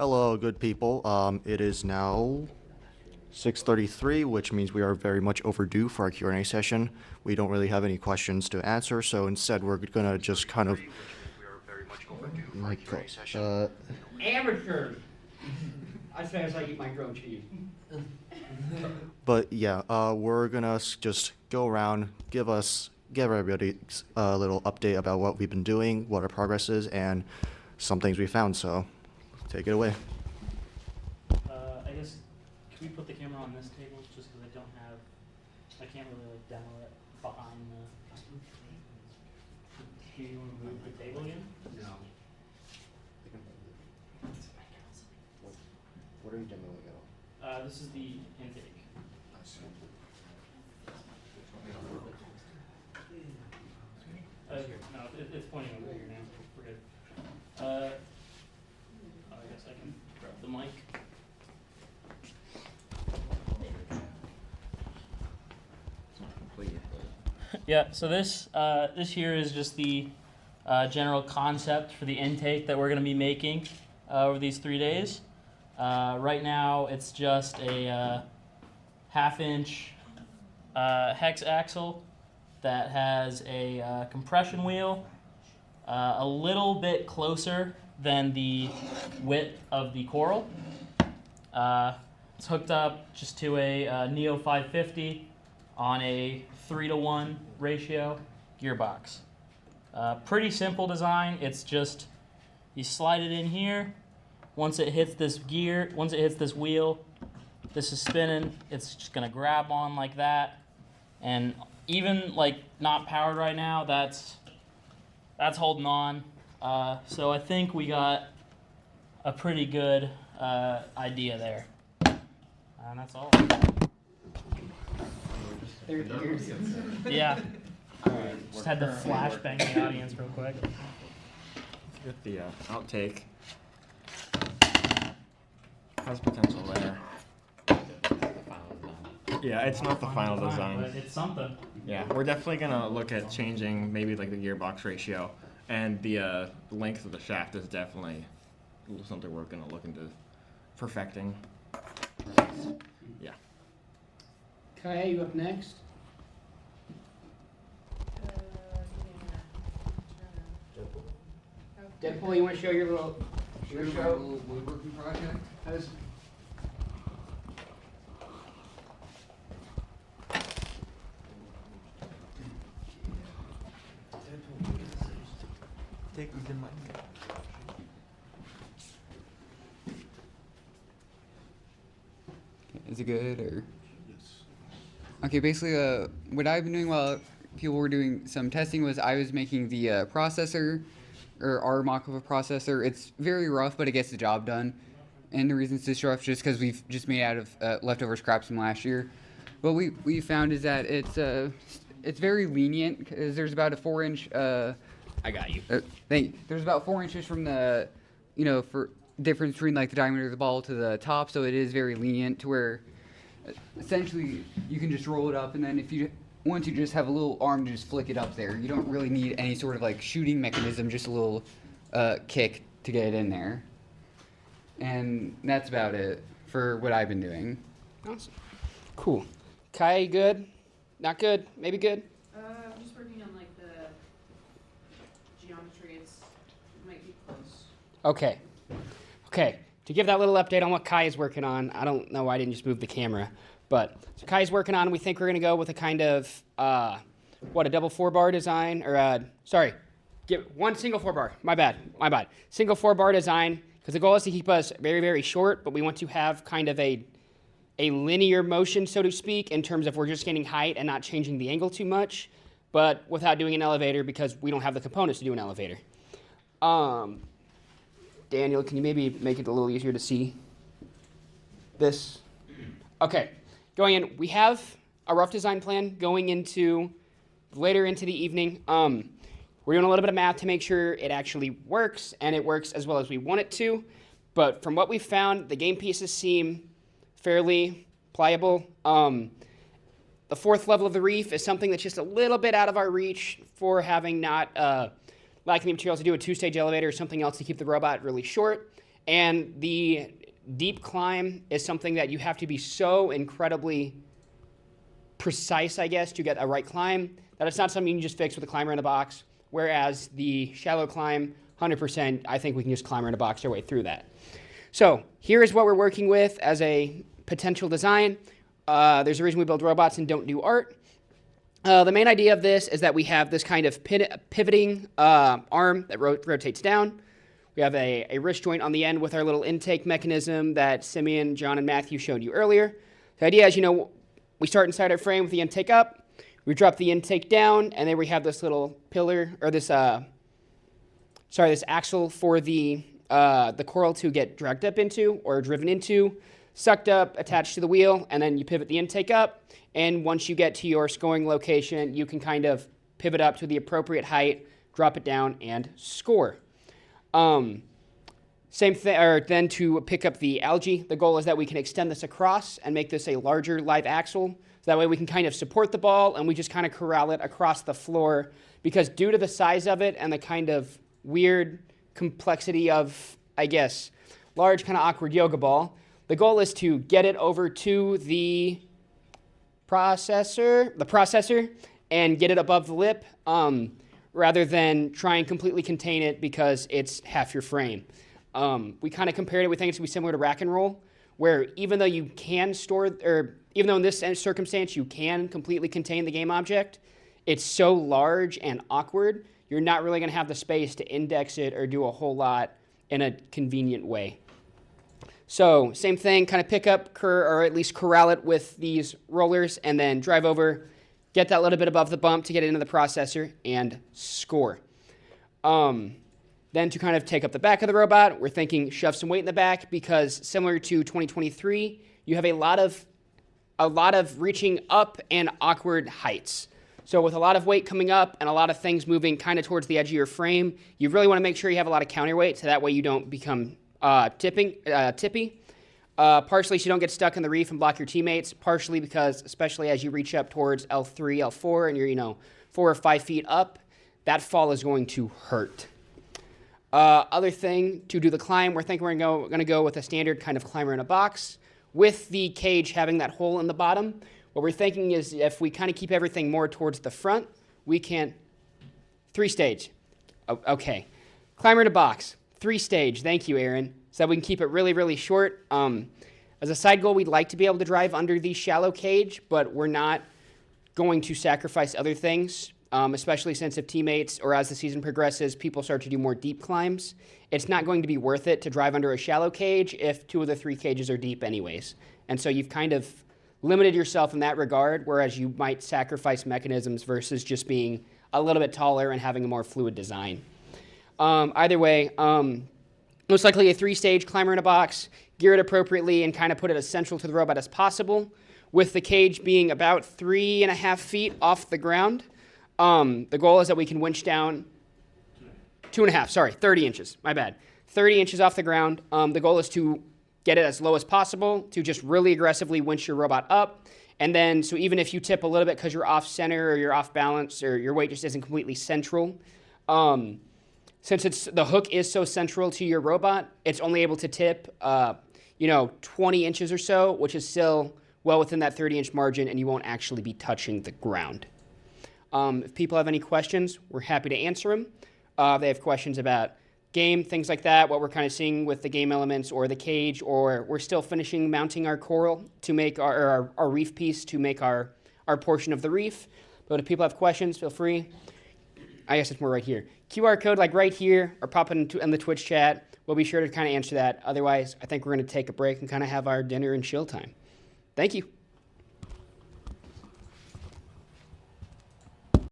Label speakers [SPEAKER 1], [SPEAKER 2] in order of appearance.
[SPEAKER 1] Hello, good people. It is now 6:33, which means we are very much overdue for our Q&A session. We don't really have any questions to answer, so instead we're gonna just kind of.
[SPEAKER 2] Amateurs. I say as I eat my grilled cheese.
[SPEAKER 1] But yeah, we're gonna just go around, give everybody a little update about what we've been doing, what our progress is, and some things we found. So, take it away.
[SPEAKER 3] I guess, can we put the camera on this table just because I can't really demo it behind the. Do you want to move the table again?
[SPEAKER 2] No.
[SPEAKER 1] What are you demoing at?
[SPEAKER 3] This is the intake. Here. No, it's pointing over here now. We're good. I guess I can grab the mic. Yeah, so this here is just the general concept for the intake that we're going to be making over these 3 days. Right now, it's just a half-inch hex axle that has a compression wheel a little bit closer than the width of the coral. It's hooked up just to a Neo 550 on a 3-to-1 ratio gearbox. Pretty simple design. It's just you slide it in here. Once it hits this wheel, this is spinning. It's just gonna grab on like that, and even like not powered right now, that's holding on. So I think we got a pretty good idea there, and that's all. Yeah. Just had to flashbang the audience real quick.
[SPEAKER 4] Get the outtake. Has potential there. Yeah, it's not the final design.
[SPEAKER 3] But it's something.
[SPEAKER 4] Yeah, we're definitely gonna look at changing maybe like the gearbox ratio, and the length of the shaft is definitely something we're gonna look into perfecting. Yeah.
[SPEAKER 2] Kaya, you up next? Deadpool, you want to show your little
[SPEAKER 5] woodworking project?
[SPEAKER 2] How's,
[SPEAKER 5] Take the mic.
[SPEAKER 6] Is it good or? Yes. Okay, basically, what I've been doing while people were doing some testing was I was making the processor, or our mock of a processor. It's very rough, but it gets the job done. And the reason it's this rough is just because we've just made it out of leftover scraps from last year. What we found is that it's very lenient because there's about a 4-inch.
[SPEAKER 2] I got you.
[SPEAKER 6] There's about 4 inches from the, for difference between like the diameter of the ball to the top, so it is very lenient to where essentially you can just roll it up, and then if you want to just have a little arm to just flick it up there. You don't really need any sort of like shooting mechanism, just a little kick to get it in there. And that's about it for what I've been doing.
[SPEAKER 2] Awesome. Cool. Kaya, good? Not good? Maybe good?
[SPEAKER 7] I'm just working on like the geometry. It might be close.
[SPEAKER 2] Okay. To give that little update on what Kaya's working on, I don't know why I didn't just move the camera, but so Kaya's working on, we think we're going to go with a kind of, a double 4-bar design, or, one single 4-bar. My bad. Single 4-bar design, because the goal is to keep us very, very short, but we want to have kind of a linear motion, so to speak, in terms of we're just gaining height and not changing the angle too much, but without doing an elevator because we don't have the components to do an elevator. Daniel, can you maybe make it a little easier to see this? Okay, going in, we have a rough design plan going into later into the evening. We're doing a little bit of math to make sure it actually works, and it works as well as we want it to. But from what we've found, the game pieces seem fairly pliable. The fourth level of the reef is something that's just a little bit out of our reach for having not lacking the materials to do a 2-stage elevator or something else to keep the robot really short. And the deep climb is something that you have to be so incredibly precise, I guess, to get a right climb, that it's not something you can just fix with a climber in a box. Whereas the shallow climb, 100%, I think we can just climber in a box our way through that. So here is what we're working with as a potential design. There's a reason we build robots and don't do art. The main idea of this is that we have this kind of pivoting arm that rotates down. We have a wrist joint on the end with our little intake mechanism that Simeon, John, and Matthew showed you earlier. The idea is, we start inside our frame with the intake up, we drop the intake down, and then we have this little pillar, or this axle for the coral to get dragged up into or driven into, sucked up, attached to the wheel, and then you pivot the intake up. And once you get to your scoring location, you can kind of pivot up to the appropriate height, drop it down, and score. Same thing, or then to pick up the algae, the goal is that we can extend this across and make this a larger live axle. So that way we can kind of support the ball and we just kind of corral it across the floor, because due to the size of it and the kind of weird complexity of, I guess, large kind of awkward yoga ball, the goal is to get it over to the processor and get it above the lip, rather than try and completely contain it because it's half your frame. We kind of compared it, we think it's going to be similar to rack and roll, where even though you can even though in this circumstance you can completely contain the game object, it's so large and awkward, you're not really going to have the space to index it or do a whole lot in a convenient way. So same thing, kind of pick up, or at least corral it with these rollers, and then drive over, get that little bit above the bump to get it into the processor, and score. Then to kind of take up the back of the robot, we're thinking shove some weight in the back, because similar to 2023, you have a lot of reaching up and awkward heights. So with a lot of weight coming up and a lot of things moving kind of towards the edge of your frame, you really want to make sure you have a lot of counterweight, so that way you don't become tippy. Partially so you don't get stuck in the reef and block your teammates, partially because, especially as you reach up towards L3, L4, and you're 4 or 5 feet up, that fall is going to hurt. Other thing, to do the climb, we're thinking we're going to go with a standard kind of climber in a box, with the cage having that hole in the bottom. What we're thinking is, if we kind of keep everything more towards the front, we can 3-stage. Okay. Climber in a box, 3-stage. Thank you, Aaron. So that we can keep it really, really short. As a side goal, we'd like to be able to drive under the shallow cage, but we're not going to sacrifice other things, especially since if teammates, or as the season progresses, people start to do more deep climbs, it's not going to be worth it to drive under a shallow cage if 2 of the 3 cages are deep anyways. And so you've kind of limited yourself in that regard, whereas you might sacrifice mechanisms versus just being a little bit taller and having a more fluid design. Either way, most likely a 3-stage climber in a box, gear it appropriately, and kind of put it as central to the robot as possible, with the cage being about 3.5 feet off the ground. The goal is that we can winch down 30 inches, my bad. 30 inches off the ground. The goal is to get it as low as possible, to just really aggressively winch your robot up. And then, so even if you tip a little bit because you're off center or you're off balance or your weight just isn't completely central, since the hook is so central to your robot, it's only able to tip, 20 inches or so, which is still well within that 30-inch margin, and you won't actually be touching the ground. If people have any questions, we're happy to answer them. They have questions about game, things like that, what we're kind of seeing with the game elements or the cage, or we're still finishing mounting our coral to make our reef piece to make our portion of the reef. But if people have questions, feel free. I guess it's more right here. QR code like right here, or pop it in the Twitch chat. We'll be sure to kind of answer that. Otherwise, I think we're going to take a break and kind of have our dinner and chill time. Thank you.